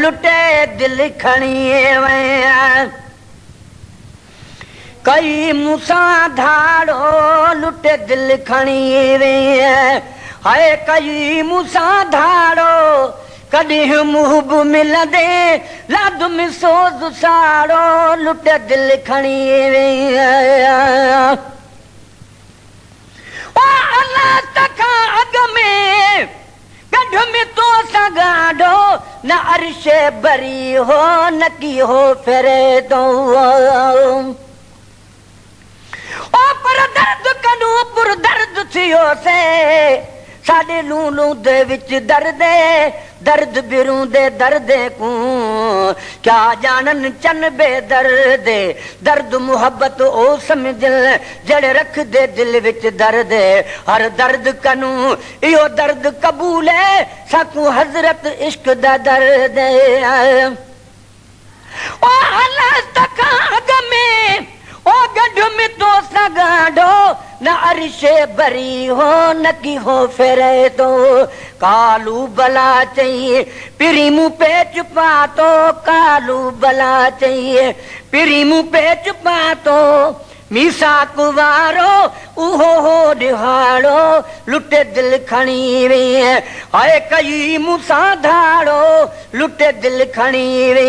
लुटे दिल खणी वया कई मूसा धाड़ो लुटे दिल खणी वया हाय कई मूसा धाड़ो कॾहिं मुहब मिलंदे लाद में सोज़ साड़ो लुटे दिल खणी वया अल्लाह तखा अग में गढ़ में तो सगाडो न अर्शे बरी हो न की हो फेरे तो ओ पर दर्द कनू पुर दर्द थियो से साडे लूलू दे विच दर्द बिरू दे दर्दे को क्या जानन चन बेदर्द दर्द मुहब्बत ओ समझ जड़े रख दे दिल विच दर्द हर दर्द कनू इहो दर्द कबूल है साकू हजरत इश्क दा दर्द ओ अल्लाह तका अग में ओ गढ़ में तो सगाडो न अर्शे बरी हो न की हो फेरे तो कालू बला चाहिए पिरी मुँह पे छुपा तो कालू बला चाहिए पिरी मुँह पे छुपा तो मीसा कुवारो उहो हो दिहाड़ो लुटे दिल खणी वे हाय कई मूसा धाड़ो लुटे दिल खणी वे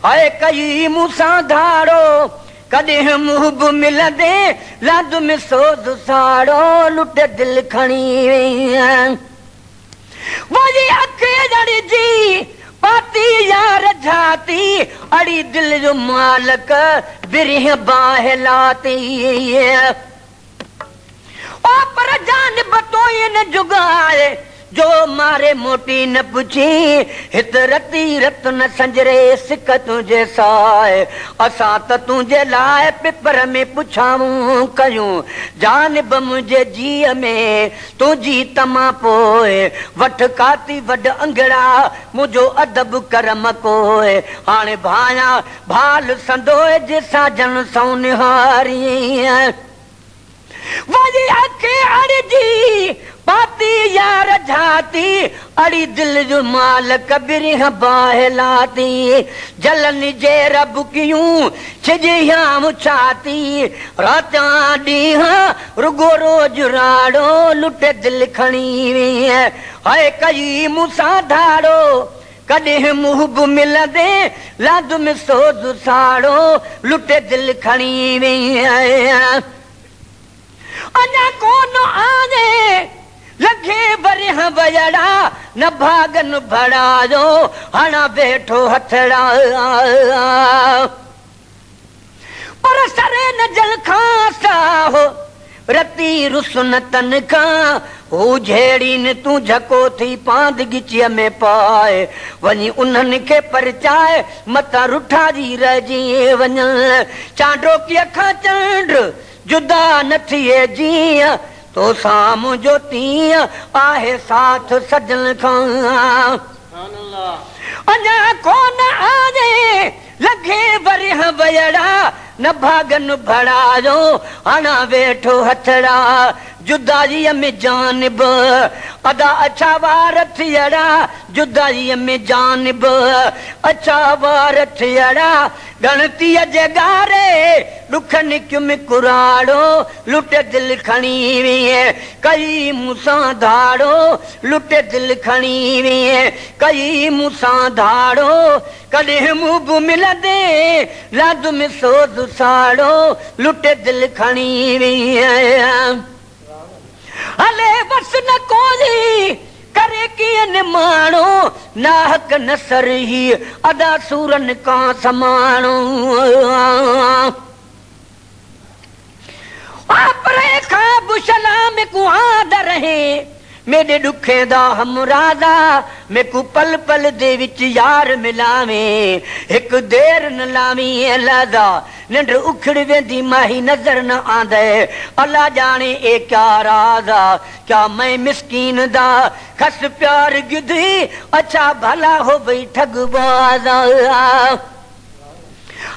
हाय कई मूसा धाड़ो कॾहिं मुहब मिलंदे लाद में सोज़ साड़ो लुटे दिल खणी वया वही अखे जड़ी जी पाती यार झाती अड़ी दिल जो मालक बिरह बाह लाती ओ पर जान बतोए न जुगाए जो मारे मोटी न पुछी हित रती रत न संजरे सिक तुझे साए असा त तुझे लाए पिपर में पुछाऊं कयूं जानब मुझे जी में तुझी तमा पोए वठ काती वड अंगड़ा मुझो अदब करम कोए हाणे भाया भाल संदोए जिसा जन सौ निहारी वही आखे अड़जी पाती यार झाती अड़ी दिल जो माल कबिर बाह लाती जलन जे रब क्यों छिजयाम छाती राता डीहा रुगो रोज राड़ो लुटे दिल खणी वे हाय कई मूसा धाड़ो कॾहिं मुहब मिलंदे लाद में सोज़ साड़ो लुटे दिल खणी वे अञा कोन आने लगे बरिह बजड़ा न भागन भड़ायो हणा बैठो हथड़ा पर सरे न जल खां साहो रती रुसन तन खां हू झेड़ी न तू झको थी पांद गिचीअ में पाए वञी उन्हनि खे परचाए मता रुठा जी रहिजी वञ चांडो की अखा चंड जुदा न थिए जीअं तो साम जो तीअं आहे साथ सजन खां अञा कोन आजे लगे बरिह बजड़ा न भागन भड़ायो हणा वेठो हथड़ा जुदाईअ में जानब अदा अच्छा वार थियड़ा जुदाईअ में जानब अच्छा वार थियड़ा गणतीअ जे गारे दुखन क्युम कुराड़ो लुटे दिल खणी वे कई मूसा धाड़ो लुटे दिल खणी वे कई मूसा धाड़ो कॾहिं मुहब मिलंदे लाद में सोज़ साड़ो लुटे दिल खणी वे हले बस न कोई करे कियन माणो नाहक नसर ही अदा सूरन का समाणो आपरे खाब सलाम को आदर है मेरे दुखे दा हमरादा मेकू पल पल दे विच यार मिलावे एक देर न लावी अलादा निंड उखड़ वेंदी माही नजर न आंदे अल्लाह जाने ए क्या राजा क्या मैं मिस्कीन दा खस प्यार गिधी अच्छा भला हो भई ठगबाजा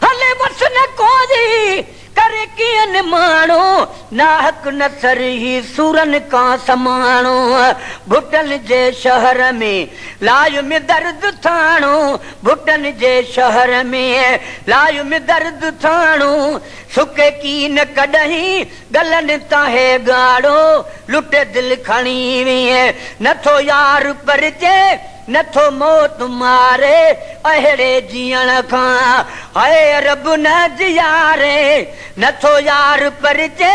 हले बस न कोई तरकीअन माण्हू नाहक नसर ही सूरन का समाणो भुटन जे शहर में लाय में दर्द थाणो भुटन जे शहर में लाय में दर्द थाणो सुके की न कॾहिं गलन ताहे गाड़ो लुटे दिल खणी वीए नथो यार परचे नथो मौत मारे अहिड़े जीअण खां हाय रब न जियारे नथो यार परचे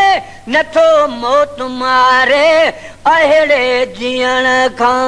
नथो मौत मारे अहिड़े जीअण खां